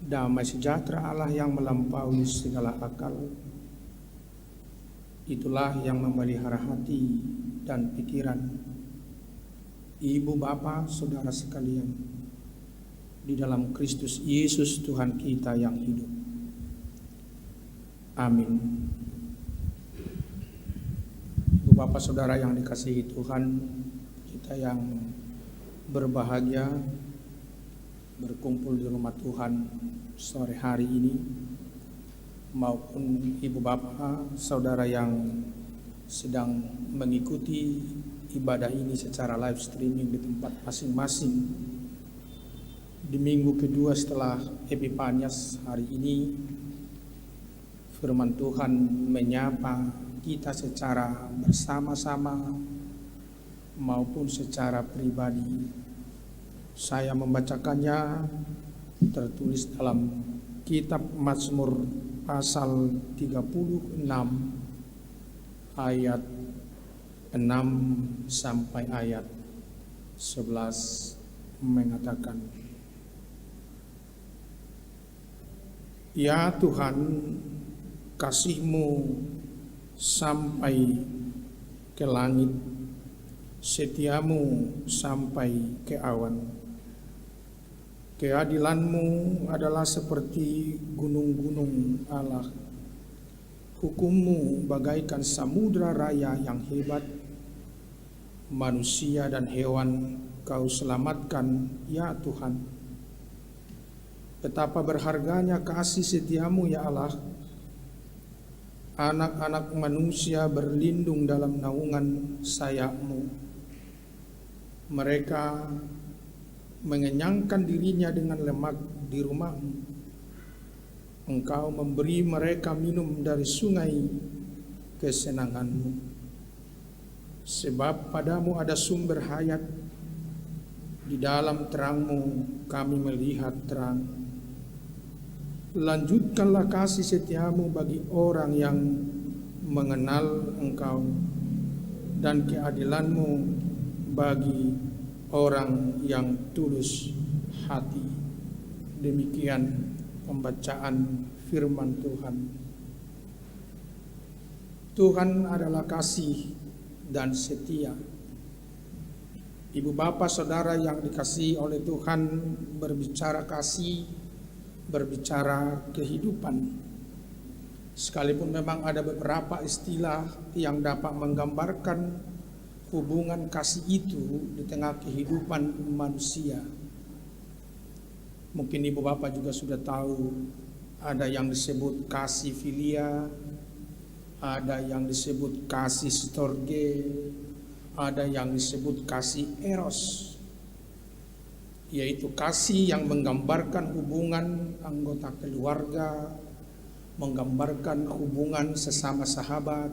Damai sejahtera Allah yang melampaui segala akal, itulah yang memelihara hati dan pikiran ibu bapak saudara sekalian di dalam Kristus Yesus Tuhan kita yang hidup. Amin. Ibu bapak saudara yang dikasihi Tuhan, kita yang berbahagia berkumpul di rumah Tuhan sore hari ini, maupun ibu bapak saudara yang sedang mengikuti ibadah ini secara live streaming di tempat masing-masing di minggu kedua setelah Epifanias. Hari ini firman Tuhan menyapa kita secara bersama-sama maupun secara pribadi. Saya membacakannya tertulis dalam kitab Mazmur pasal 36 ayat 6 sampai ayat 11 mengatakan, Ya Tuhan, kasih-Mu sampai ke langit, setia-Mu sampai ke awan. Keadilan-Mu adalah seperti gunung-gunung Allah. Hukum-Mu bagaikan samudra raya yang hebat. Manusia dan hewan Kau selamatkan, ya Tuhan. Betapa berharganya kasih setia-Mu, ya Allah. Anak-anak manusia berlindung dalam naungan sayap-Mu. Mereka mengenyangkan dirinya dengan lemak di rumah-Mu. Engkau memberi mereka minum dari sungai kesenangan-Mu. Sebab padamu ada sumber hayat, di dalam terang-Mu kami melihat terang. Lanjutkanlah kasih setia-Mu bagi orang yang mengenal Engkau, dan keadilan-Mu bagi orang yang tulus hati. Demikian pembacaan firman Tuhan. Tuhan adalah kasih dan setia. Ibu bapak saudara yang dikasihi oleh Tuhan, berbicara kasih, berbicara kehidupan. Sekalipun memang ada beberapa istilah yang dapat menggambarkan hubungan kasih itu di tengah kehidupan manusia. Mungkin ibu bapak juga sudah tahu, ada yang disebut kasih filia, ada yang disebut kasih storge, ada yang disebut kasih eros, yaitu kasih yang menggambarkan hubungan anggota keluarga, menggambarkan hubungan sesama sahabat,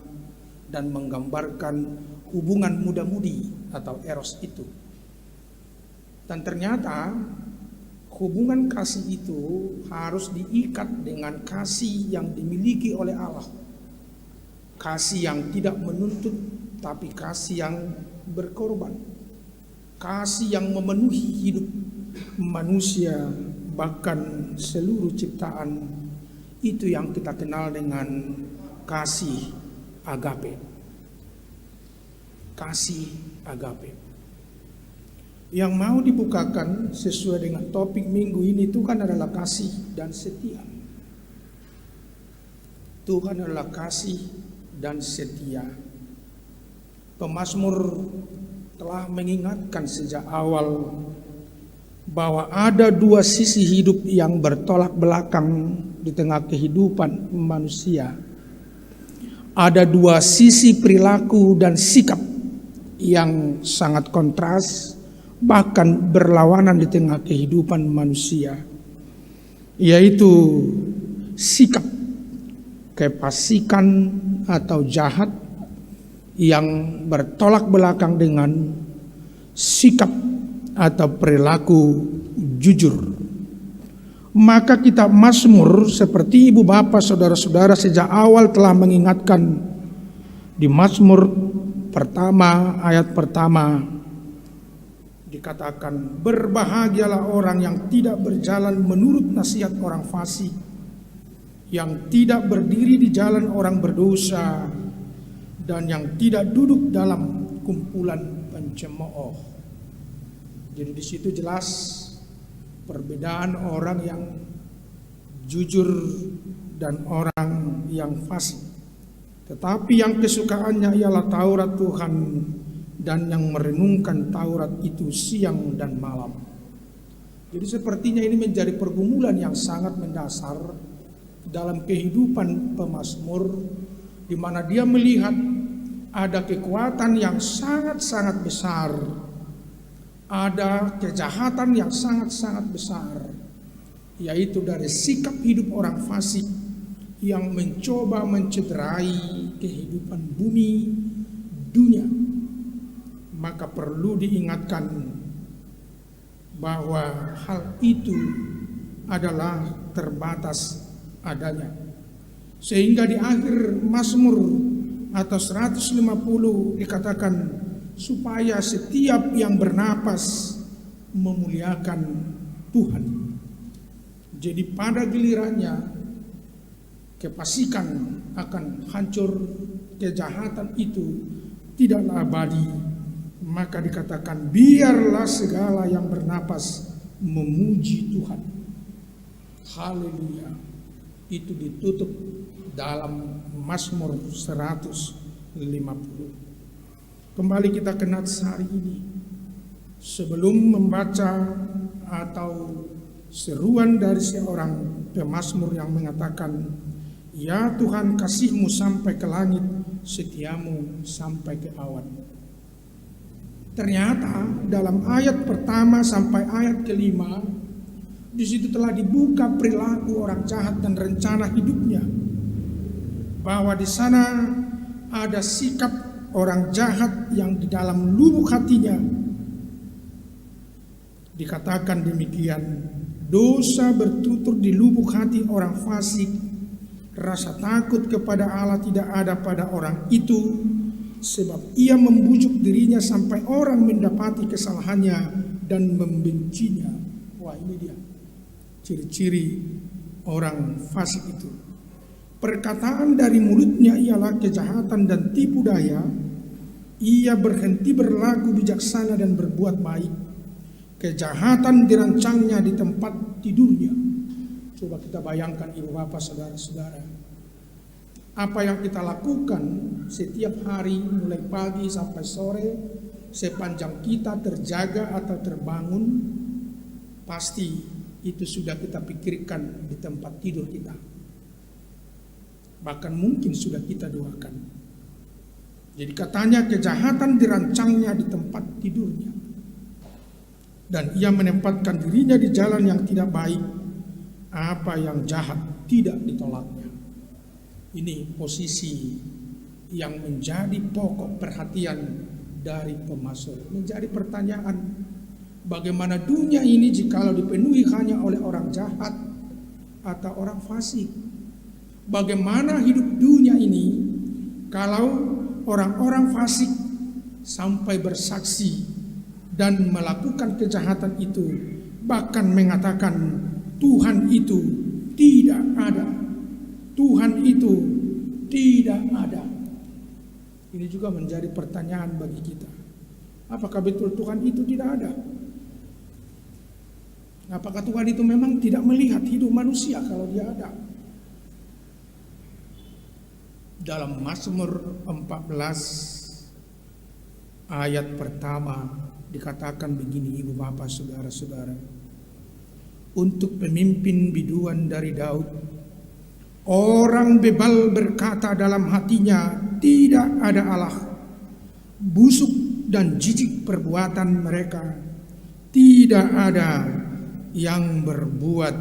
dan menggambarkan hubungan muda-mudi atau eros itu. Dan ternyata hubungan kasih itu harus diikat dengan kasih yang dimiliki oleh Allah. Kasih yang tidak menuntut, tapi kasih yang berkorban. Kasih yang memenuhi hidup manusia, bahkan seluruh ciptaan. Itu yang kita kenal dengan kasih agape. Kasih agape. Yang mau dibukakan sesuai dengan topik minggu ini, Tuhan adalah kasih dan setia. Tuhan adalah kasih dan setia. Pemazmur telah mengingatkan sejak awal bahwa ada dua sisi hidup yang bertolak belakang di tengah kehidupan manusia. Ada dua sisi perilaku dan sikap yang sangat kontras, bahkan berlawanan di tengah kehidupan manusia, yaitu sikap kefasikan atau jahat yang bertolak belakang dengan sikap atau perilaku jujur. Maka kitab Mazmur seperti ibu bapak saudara-saudara sejak awal telah mengingatkan di Mazmur pertama ayat pertama dikatakan, berbahagialah orang yang tidak berjalan menurut nasihat orang fasik, yang tidak berdiri di jalan orang berdosa, dan yang tidak duduk dalam kumpulan pencemooh. Jadi di situ jelas perbedaan orang yang jujur dan orang yang fasik. Tetapi yang kesukaannya ialah Taurat Tuhan, dan yang merenungkan Taurat itu siang dan malam. Jadi sepertinya ini menjadi pergumulan yang sangat mendasar dalam kehidupan pemazmur, di mana dia melihat ada kekuatan yang sangat-sangat besar, ada kejahatan yang sangat-sangat besar, yaitu dari sikap hidup orang fasik yang mencoba mencederai kehidupan bumi dunia. Maka perlu diingatkan bahwa hal itu adalah terbatas adanya. Sehingga di akhir Mazmur atau 150 dikatakan, supaya setiap yang bernapas memuliakan Tuhan. Jadi pada gilirannya kefasikan akan hancur, kejahatan itu tidaklah abadi, maka dikatakan biarlah segala yang bernapas memuji Tuhan. Haleluya. Itu ditutup dalam Mazmur 150. Kembali kita ke nats hari ini. Sebelum membaca atau seruan dari seorang pemazmur yang mengatakan, ya Tuhan, kasih-Mu sampai ke langit, setiamu sampai ke awan. Ternyata dalam ayat pertama sampai ayat kelima, di situ telah dibuka perilaku orang jahat dan rencana hidupnya. Bahwa di sana ada sikap orang jahat yang di dalam lubuk hatinya. Dikatakan demikian, dosa bertutur di lubuk hati orang fasik, rasa takut kepada Allah tidak ada pada orang itu, sebab ia membujuk dirinya sampai orang mendapati kesalahannya dan membencinya. Wah, ini dia ciri-ciri orang fasik itu. Perkataan dari mulutnya ialah kejahatan dan tipu daya. Ia berhenti berlaku bijaksana dan berbuat baik. Kejahatan dirancangnya di tempat tidurnya. Coba kita bayangkan ibu bapak saudara-saudara, apa yang kita lakukan setiap hari mulai pagi sampai sore, sepanjang kita terjaga atau terbangun, pasti itu sudah kita pikirkan di tempat tidur kita. Bahkan mungkin sudah kita doakan. Jadi katanya kejahatan dirancangnya di tempat tidurnya. Dan ia menempatkan dirinya di jalan yang tidak baik. Apa yang jahat tidak ditolaknya. Ini posisi yang menjadi pokok perhatian dari pemazmur. Menjadi pertanyaan, bagaimana dunia ini jikalau dipenuhi hanya oleh orang jahat atau orang fasik? Bagaimana hidup dunia ini kalau orang-orang fasik sampai bersaksi dan melakukan kejahatan itu, bahkan mengatakan Tuhan itu tidak ada. Tuhan itu tidak ada. Ini juga menjadi pertanyaan bagi kita. Apakah betul Tuhan itu tidak ada? Apakah Tuhan itu memang tidak melihat hidup manusia kalau dia ada? Dalam Mazmur 14 ayat pertama dikatakan begini, ibu bapak saudara-saudara. Untuk pemimpin biduan dari Daud, orang bebal berkata dalam hatinya, tidak ada Allah. Busuk dan jijik perbuatan mereka, tidak ada yang berbuat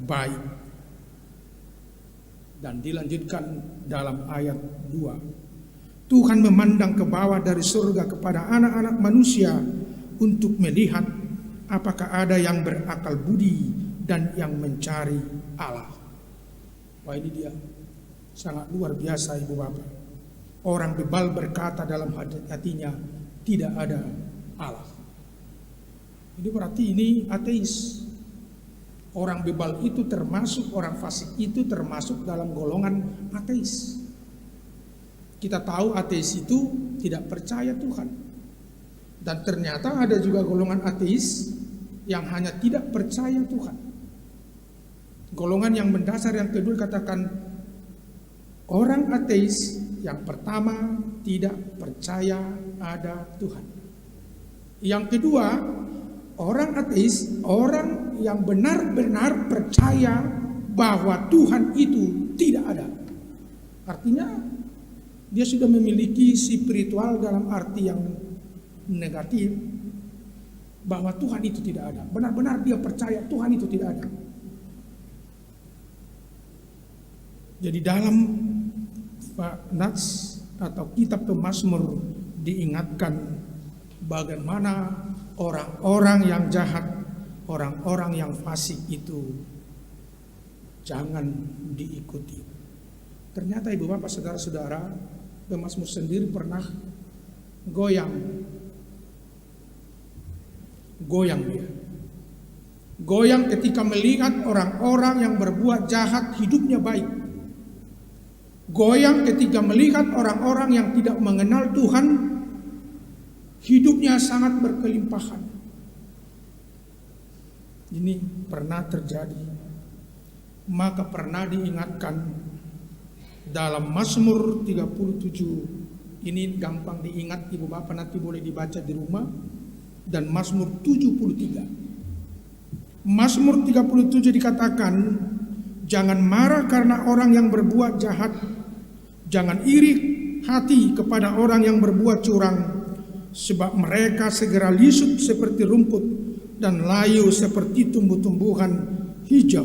baik. Dan dilanjutkan dalam ayat 2. Tuhan memandang ke bawah dari surga kepada anak-anak manusia untuk melihat apakah ada yang berakal budi dan yang mencari Allah. Wah, ini dia sangat luar biasa ibu bapak. Orang bebal berkata dalam hatinya, tidak ada Allah. Jadi berarti ini ateis. Orang bebal itu termasuk, orang fasik itu termasuk dalam golongan ateis. Kita tahu ateis itu tidak percaya Tuhan. Dan ternyata ada juga golongan ateis yang hanya tidak percaya Tuhan. Golongan yang mendasar yang kedua katakan orang ateis yang pertama tidak percaya ada Tuhan. Yang kedua, orang ateis, orang yang benar-benar percaya bahwa Tuhan itu tidak ada. Artinya dia sudah memiliki spiritual dalam arti yang negatif, bahwa Tuhan itu tidak ada. Benar-benar dia percaya Tuhan itu tidak ada. Jadi dalam Nats atau kitab Pemazmur diingatkan bagaimana orang-orang yang jahat, orang-orang yang fasik itu jangan diikuti. Ternyata ibu bapak saudara-saudara, Pemazmur sendiri pernah goyang dia. Goyang ketika melihat orang-orang yang berbuat jahat hidupnya baik. Goyang ketika melihat orang-orang yang tidak mengenal Tuhan hidupnya sangat berkelimpahan. Ini pernah terjadi. Maka pernah diingatkan dalam Mazmur 37. Ini gampang diingat ibu bapak, nanti boleh dibaca di rumah. Dan Mazmur 73. Mazmur 37 dikatakan, jangan marah karena orang yang berbuat jahat. Jangan iri hati kepada orang yang berbuat curang. Sebab mereka segera lisut seperti rumput dan layu seperti tumbuh-tumbuhan hijau.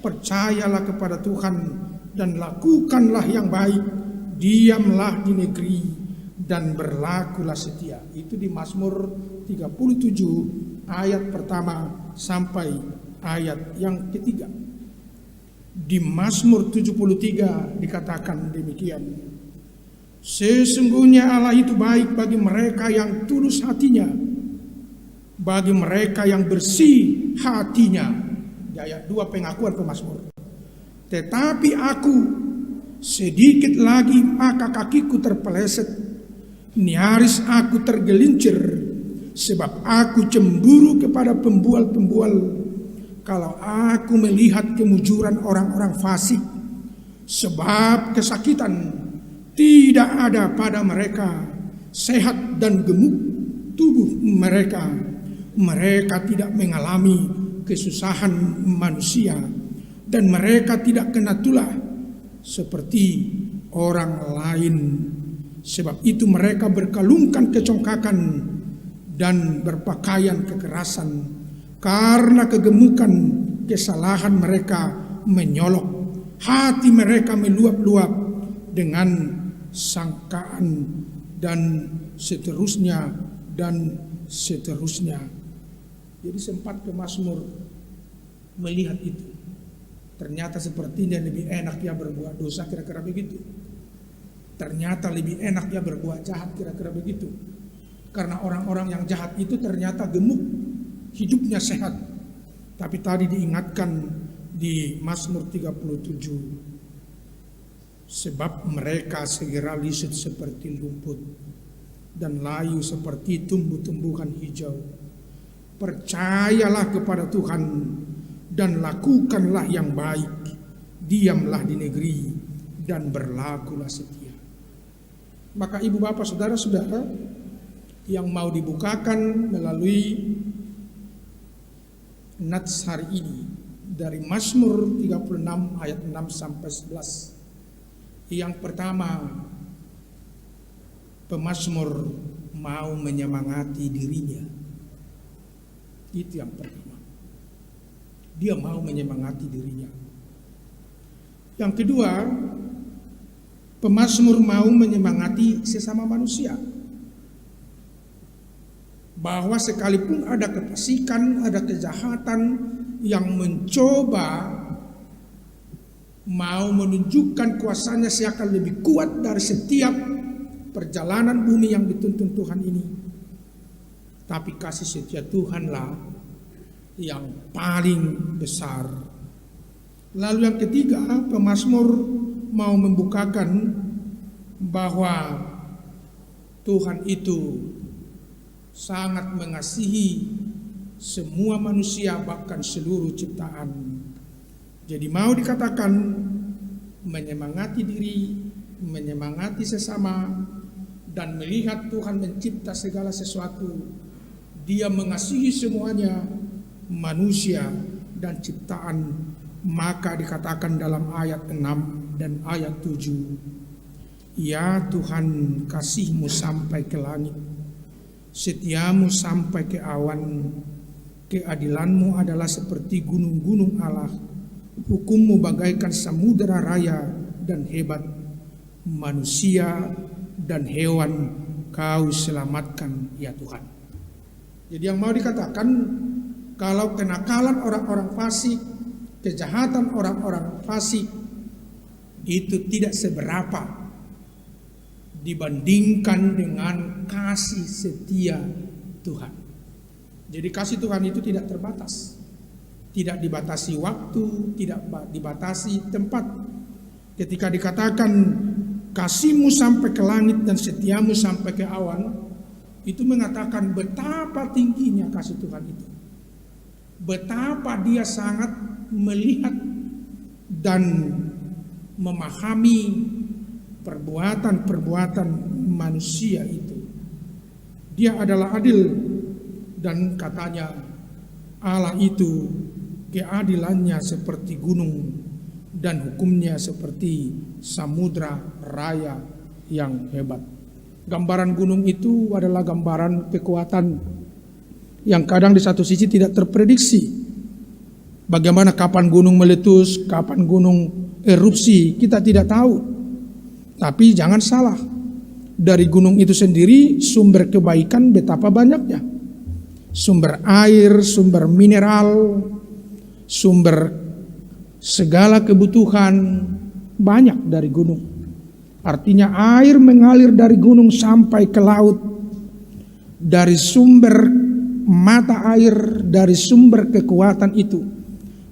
Percayalah kepada Tuhan dan lakukanlah yang baik. Diamlah di negeri dan berlakulah setia. Itu di Mazmur 37 ayat pertama sampai ayat yang ketiga. Di Mazmur 73 dikatakan demikian. Sesungguhnya Allah itu baik bagi mereka yang tulus hatinya, bagi mereka yang bersih hatinya. Di ayat 2 pengakuan pemazmur. Tetapi aku sedikit lagi maka kakiku terpeleset, nyaris aku tergelincir, sebab aku cemburu kepada pembual-pembual. Kalau aku melihat kemujuran orang-orang fasik, sebab kesakitan tidak ada pada mereka, sehat dan gemuk tubuh mereka. Mereka tidak mengalami kesusahan manusia, dan mereka tidak kena tulah seperti orang lain. Sebab itu mereka berkalungkan kecongkakan dan berpakaian kekerasan. Karena kegemukan kesalahan mereka menyolok, hati mereka meluap-luap dengan sangkaan dan seterusnya dan seterusnya. Jadi sempat pemazmur melihat itu. Ternyata sepertinya lebih enak ya berbuat dosa, kira-kira begitu. Ternyata lebih enak ya berbuat jahat, kira-kira begitu. Karena orang-orang yang jahat itu ternyata gemuk, hidupnya sehat. Tapi tadi diingatkan di Mazmur 37, sebab mereka segera lisut seperti rumput dan layu seperti tumbuh-tumbuhan hijau. Percayalah kepada Tuhan dan lakukanlah yang baik. Diamlah di negeri dan berlakulah setia. Maka ibu bapak saudara-saudara yang mau dibukakan melalui Nats hari ini dari Mazmur 36 ayat 6 sampai 11. Yang pertama, pemazmur mau menyemangati dirinya. Itu yang pertama. Dia mau menyemangati dirinya. Yang kedua, pemazmur mau menyemangati sesama manusia. Bahwa sekalipun ada kefasikan, ada kejahatan yang mencoba mau menunjukkan kuasanya seakan lebih kuat dari setiap perjalanan bumi yang dituntun Tuhan ini. Tapi kasih setia Tuhanlah yang paling besar. Lalu yang ketiga, pemazmur mau membukakan bahwa Tuhan itu sangat mengasihi semua manusia, bahkan seluruh ciptaan. Jadi mau dikatakan menyemangati diri, menyemangati sesama, dan melihat Tuhan mencipta segala sesuatu. Dia mengasihi semuanya, manusia dan ciptaan. Maka dikatakan dalam ayat 6 dan ayat 7, ya Tuhan, kasih-Mu sampai ke langit, setiamu sampai ke awan, keadilan-Mu adalah seperti gunung-gunung Allah, hukum-Mu bagaikan samudera raya dan hebat, manusia dan hewan Kau selamatkan ya Tuhan. Jadi yang mau dikatakan, kalau kenakalan orang-orang fasik, kejahatan orang-orang fasik itu tidak seberapa dibandingkan dengan kasih setia Tuhan. Jadi kasih Tuhan itu tidak terbatas, tidak dibatasi waktu, tidak dibatasi tempat. Ketika dikatakan kasih-Mu sampai ke langit dan setiamu sampai ke awan, itu mengatakan betapa tingginya kasih Tuhan itu, betapa Dia sangat melihat dan memahami perbuatan-perbuatan manusia itu. Dia adalah adil, dan katanya Allah itu keadilannya seperti gunung dan hukumnya seperti samudra raya yang hebat. Gambaran gunung itu adalah gambaran kekuatan yang kadang di satu sisi tidak terprediksi. Bagaimana kapan gunung meletus, kapan gunung erupsi, kita tidak tahu. Tapi jangan salah, dari gunung itu sendiri sumber kebaikan betapa banyaknya. Sumber air, sumber mineral, sumber segala kebutuhan banyak dari gunung. Artinya air mengalir dari gunung sampai ke laut. Dari sumber mata air, dari sumber kekuatan itu.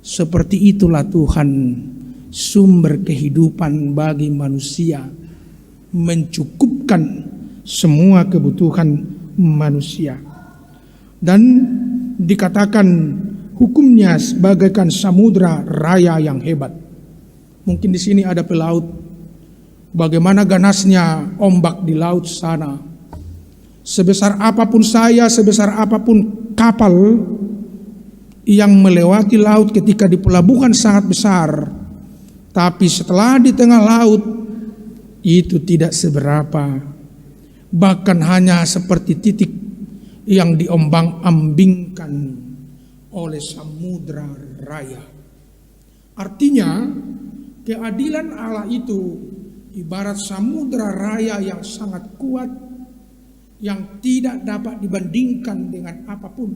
Seperti itulah Tuhan, sumber kehidupan bagi manusia, mencukupkan semua kebutuhan manusia. Dan dikatakan hukumnya bagaikan samudra raya yang hebat. Mungkin di sini ada pelaut. Bagaimana ganasnya ombak di laut sana. Sebesar apapun saya, sebesar apapun kapal yang melewati laut ketika di pelabuhan sangat besar, tapi setelah di tengah laut itu tidak seberapa, bahkan hanya seperti titik yang diombang-ambingkan oleh samudra raya. Artinya keadilan Allah itu ibarat samudra raya yang sangat kuat, yang tidak dapat dibandingkan dengan apapun.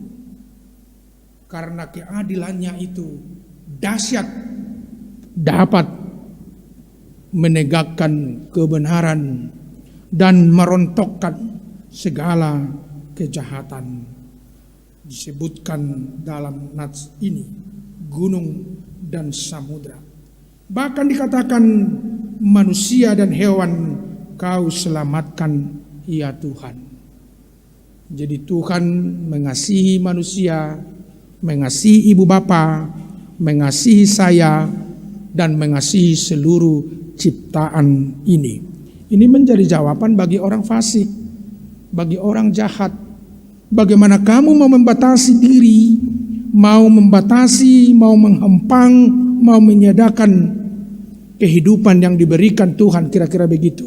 Karena keadilannya itu dahsyat, dapat menegakkan kebenaran dan merontokkan segala kejahatan. Disebutkan dalam nats ini gunung dan samudra. Bahkan dikatakan manusia dan hewan Kau selamatkan ya Tuhan. Jadi Tuhan mengasihi manusia, mengasihi ibu bapa, mengasihi saya, dan mengasihi seluruh ciptaan ini. Ini menjadi jawaban bagi orang fasik, bagi orang jahat. Bagaimana kamu mau membatasi diri, mau membatasi, mau menghempang, mau menyediakan kehidupan yang diberikan Tuhan, kira-kira begitu.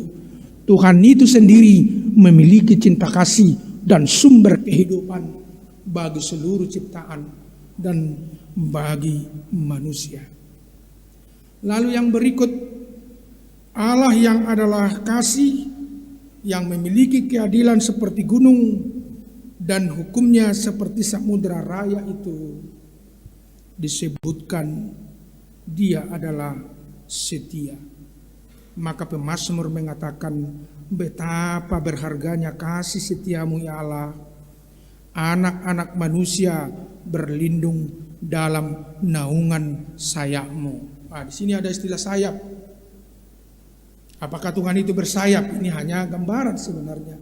Tuhan itu sendiri memiliki cinta kasih dan sumber kehidupan bagi seluruh ciptaan dan bagi manusia. Lalu yang berikut, Allah yang adalah kasih, yang memiliki keadilan seperti gunung dan hukumnya seperti samudra raya itu, disebutkan Dia adalah setia. Maka pemazmur mengatakan, betapa berharganya kasih setiamu ya Allah. anak-anak manusia berlindung dalam naungan sayap-Mu. Di sini ada istilah sayap. Apakah Tuhan itu bersayap? Ini hanya gambaran sebenarnya.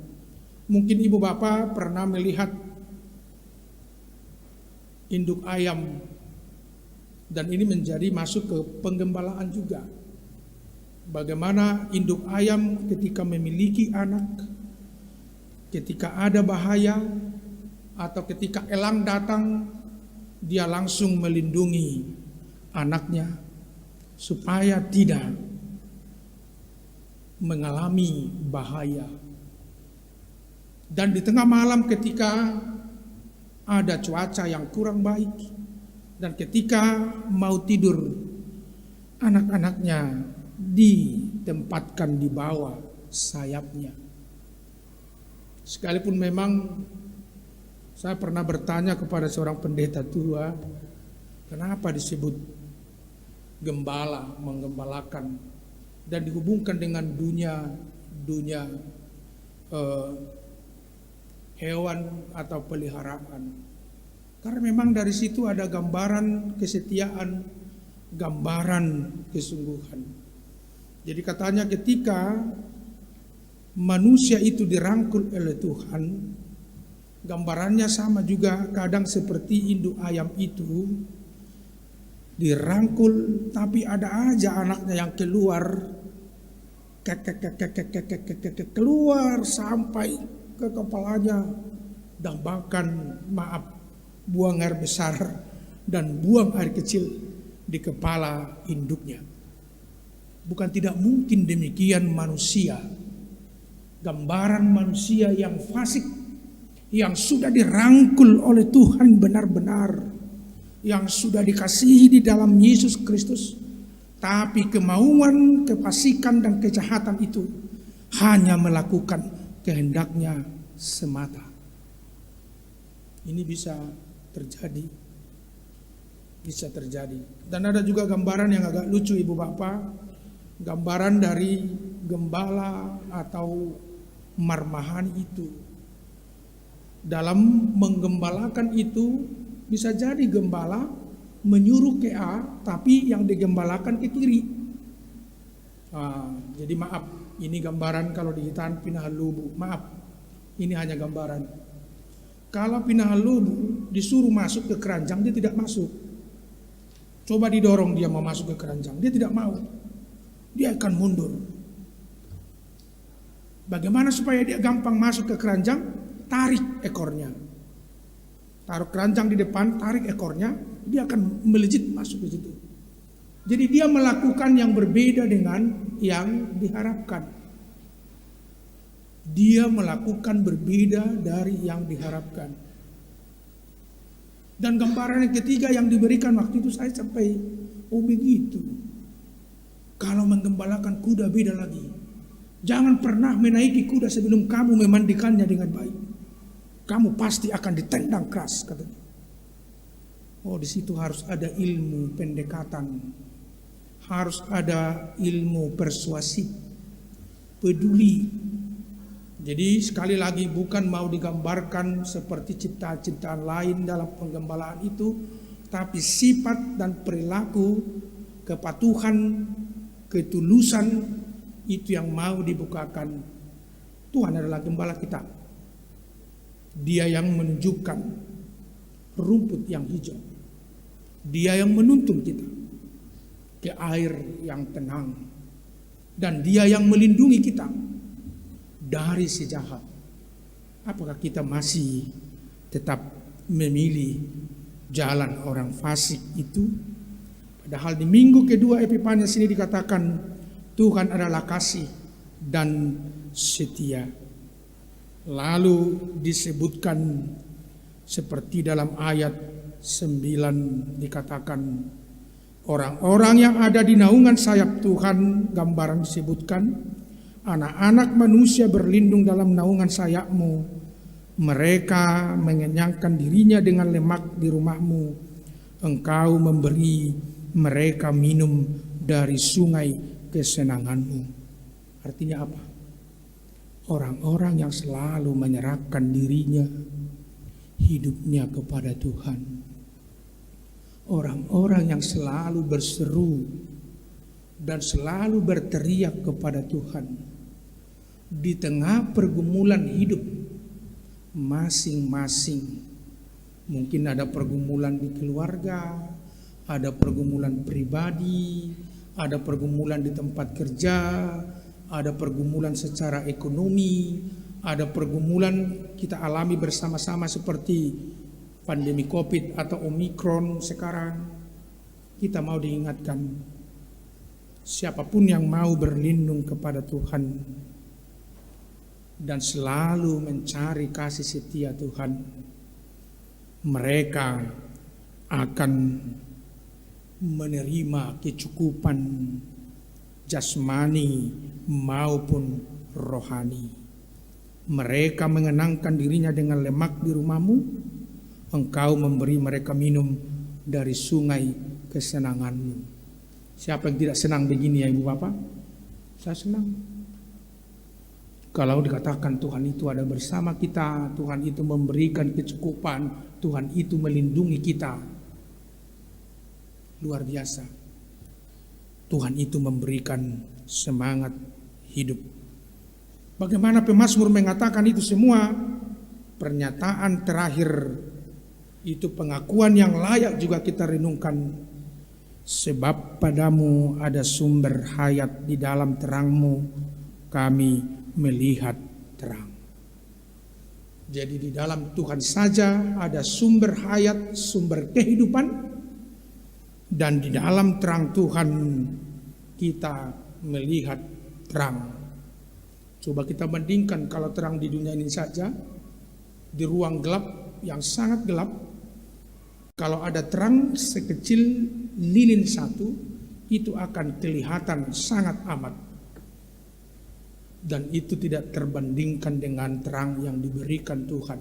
Mungkin ibu bapak pernah melihat induk ayam, dan ini menjadi masuk ke penggembalaan juga. Bagaimana induk ayam ketika memiliki anak, ketika ada bahaya atau ketika elang datang, dia langsung melindungi anaknya supaya tidak mengalami bahaya. Dan di tengah malam ketika ada cuaca yang kurang baik, dan ketika mau tidur, anak-anaknya ditempatkan di bawah sayapnya. Sekalipun memang saya pernah bertanya kepada seorang pendeta tua, kenapa disebut gembala, menggembalakan, dan dihubungkan dengan dunia hewan atau peliharaan. Karena memang dari situ ada gambaran kesetiaan, gambaran kesungguhan. Jadi katanya ketika manusia itu dirangkul oleh Tuhan, gambarannya sama juga kadang seperti induk ayam itu dirangkul, tapi ada aja anaknya yang keluar keluar sampai ke kepalanya, dan bahkan buang air besar dan buang air kecil di kepala induknya. Bukan tidak mungkin demikian manusia, gambaran manusia yang fasik, yang sudah dirangkul oleh Tuhan benar-benar, yang sudah dikasihi di dalam Yesus Kristus, tapi kemauan, kefasikan dan kejahatan itu hanya melakukan kehendaknya semata. Ini bisa terjadi. Dan ada juga gambaran yang agak lucu ibu bapak, gambaran dari gembala atau marmahani itu. Dalam menggembalakan itu bisa jadi gembala menyuruh ke A, tapi yang digembalakan ke kiri. Jadi maaf, ini gambaran kalau di Hitan Pinahalubu. Maaf, ini hanya gambaran. Kalau Pinahalubu disuruh masuk ke keranjang, dia tidak masuk. Coba didorong dia mau masuk ke keranjang, dia tidak mau. Dia akan mundur. Bagaimana supaya dia gampang masuk ke keranjang? Tarik ekornya. Taruh keranjang di depan, tarik ekornya, dia akan melejit masuk ke situ. Jadi dia melakukan yang berbeda dengan yang diharapkan. Dia melakukan berbeda dari yang diharapkan. Dan gambaran yang ketiga yang diberikan waktu itu saya sampai, begitu. Kalau menggembalakan kuda beda lagi. Jangan pernah menaiki kuda sebelum kamu memandikannya dengan baik. Kamu pasti akan ditendang keras, katanya. Di situ harus ada ilmu pendekatan, harus ada ilmu persuasif, peduli. Jadi sekali lagi bukan mau digambarkan seperti ciptaan-ciptaan lain dalam penggembalaan itu, tapi sifat dan perilaku, kepatuhan, ketulusan itu yang mau dibukakan. Tuhan adalah gembala kita. Dia yang menunjukkan rumput yang hijau. Dia yang menuntun kita ke air yang tenang. Dan dia yang melindungi kita dari si jahat. Apakah kita masih tetap memilih jalan orang fasik itu? Padahal di minggu kedua Epifanias ini dikatakan Tuhan adalah kasih dan setia. Lalu disebutkan seperti dalam ayat 9 dikatakan, orang-orang yang ada di naungan sayap Tuhan, gambaran disebutkan, anak-anak manusia berlindung dalam naungan sayap-Mu. Mereka mengenyangkan dirinya dengan lemak di rumah-Mu. Engkau memberi mereka minum dari sungai kesenangan-Mu. Artinya apa? Orang-orang yang selalu menyerahkan dirinya, hidupnya kepada Tuhan. Orang-orang yang selalu berseru dan selalu berteriak kepada Tuhan di tengah pergumulan hidup masing-masing. Mungkin ada pergumulan di keluarga, ada pergumulan pribadi, ada pergumulan di tempat kerja, ada pergumulan secara ekonomi, ada pergumulan kita alami bersama-sama seperti pandemi COVID atau Omikron sekarang. Kita mau diingatkan, siapapun yang mau berlindung kepada Tuhan dan selalu mencari kasih setia Tuhan, mereka akan menerima kecukupan jasmani maupun rohani. Mereka mengenangkan dirinya dengan lemak di rumahmu, engkau memberi mereka minum dari sungai kesenanganmu. Siapa yang tidak senang begini ya Ibu Bapak? Saya senang. Kalau dikatakan Tuhan itu ada bersama kita, Tuhan itu memberikan kecukupan, Tuhan itu melindungi kita. Luar biasa. Tuhan itu memberikan semangat hidup. Bagaimana pemazmur mengatakan itu semua? Pernyataan terakhir itu pengakuan yang layak juga kita renungkan. Sebab padamu ada sumber hayat, di dalam terangmu kami melihat terang. Jadi di dalam Tuhan saja ada sumber hayat, sumber kehidupan. Dan di dalam terang Tuhan kita melihat terang. Coba kita bandingkan kalau terang di dunia ini saja, di ruang gelap yang sangat gelap, kalau ada terang sekecil lilin satu, itu akan kelihatan sangat amat. Dan itu tidak terbandingkan dengan terang yang diberikan Tuhan.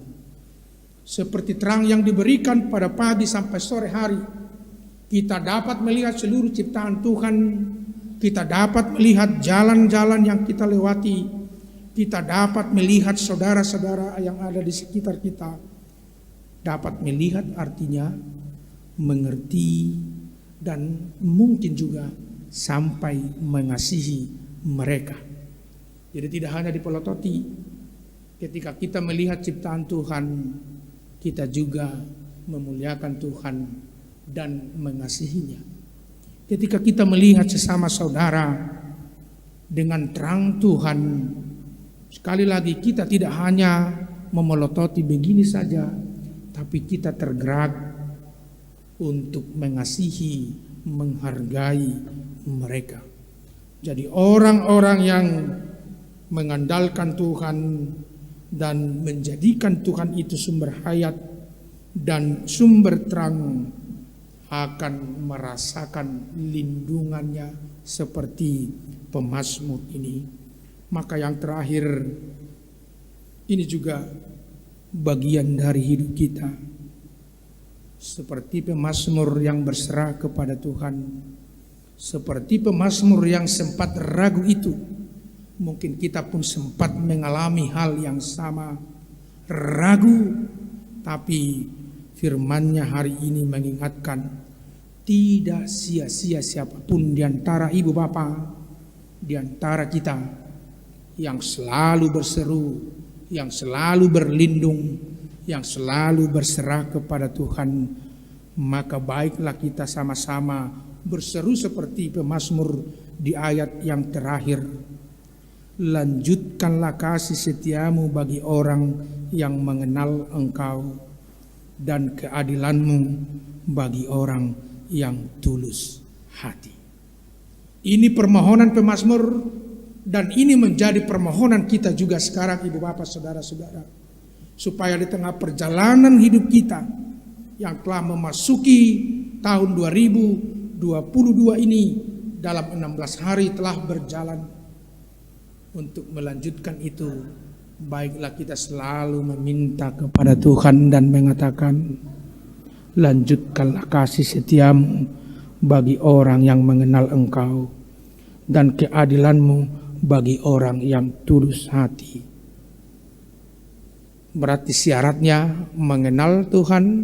Seperti terang yang diberikan pada pagi sampai sore hari, kita dapat melihat seluruh ciptaan Tuhan, kita dapat melihat jalan-jalan yang kita lewati, kita dapat melihat saudara-saudara yang ada di sekitar kita. Dapat melihat artinya mengerti dan mungkin juga sampai mengasihi mereka. Jadi tidak hanya dipelototi, ketika kita melihat ciptaan Tuhan, kita juga memuliakan Tuhan dan mengasihinya. Ketika kita melihat sesama saudara dengan terang Tuhan, sekali lagi kita tidak hanya memelototi begini saja, tapi kita tergerak untuk mengasihi, menghargai mereka. Jadi orang-orang yang mengandalkan Tuhan dan menjadikan Tuhan itu sumber hayat dan sumber terang akan merasakan lindungannya seperti pemazmur ini. Maka yang terakhir, ini juga bagian dari hidup kita. Seperti pemazmur yang berserah kepada Tuhan, seperti pemazmur yang sempat ragu itu, mungkin kita pun sempat mengalami hal yang sama, ragu, tapi firman-Nya hari ini mengingatkan, tidak sia-sia siapapun di antara ibu bapa, di antara kita yang selalu berseru, yang selalu berlindung, yang selalu berserah kepada Tuhan. Maka baiklah kita sama-sama berseru seperti pemazmur di ayat yang terakhir. Lanjutkanlah kasih setiamu bagi orang yang mengenal Engkau, dan keadilanmu bagi orang yang tulus hati. Ini permohonan pemazmur, dan ini menjadi permohonan kita juga sekarang ibu bapak saudara-saudara, supaya di tengah perjalanan hidup kita yang telah memasuki tahun 2022 ini, dalam 16 hari telah berjalan, untuk melanjutkan itu, baiklah kita selalu meminta kepada Tuhan dan mengatakan, lanjutkanlah kasih setiamu bagi orang yang mengenal Engkau, dan keadilanmu bagi orang yang tulus hati. Berarti syaratnya mengenal Tuhan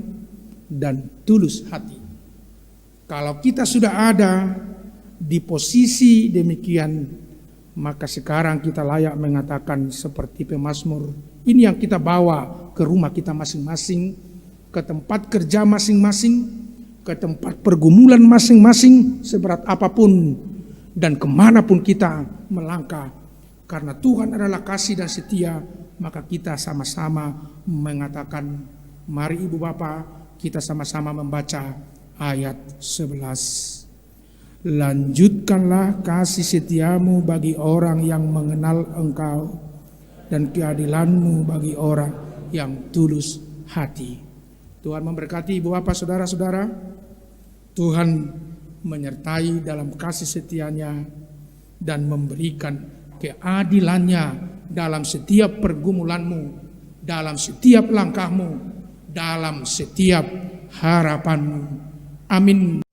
dan tulus hati. Kalau kita sudah ada di posisi demikian, maka sekarang kita layak mengatakan seperti pemazmur, ini yang kita bawa ke rumah kita masing-masing, ke tempat kerja masing-masing, ke tempat pergumulan masing-masing, seberat apapun dan kemanapun kita melangkah. Karena Tuhan adalah kasih dan setia, maka kita sama-sama mengatakan, mari Ibu Bapa, kita sama-sama membaca ayat 11. Lanjutkanlah kasih setiamu bagi orang yang mengenal Engkau, dan keadilanmu bagi orang yang tulus hati. Tuhan memberkati Ibu Bapa, saudara-saudara. Tuhan menyertai dalam kasih setianya dan memberikan keadilannya dalam setiap pergumulanmu, dalam setiap langkahmu, dalam setiap harapanmu. Amin.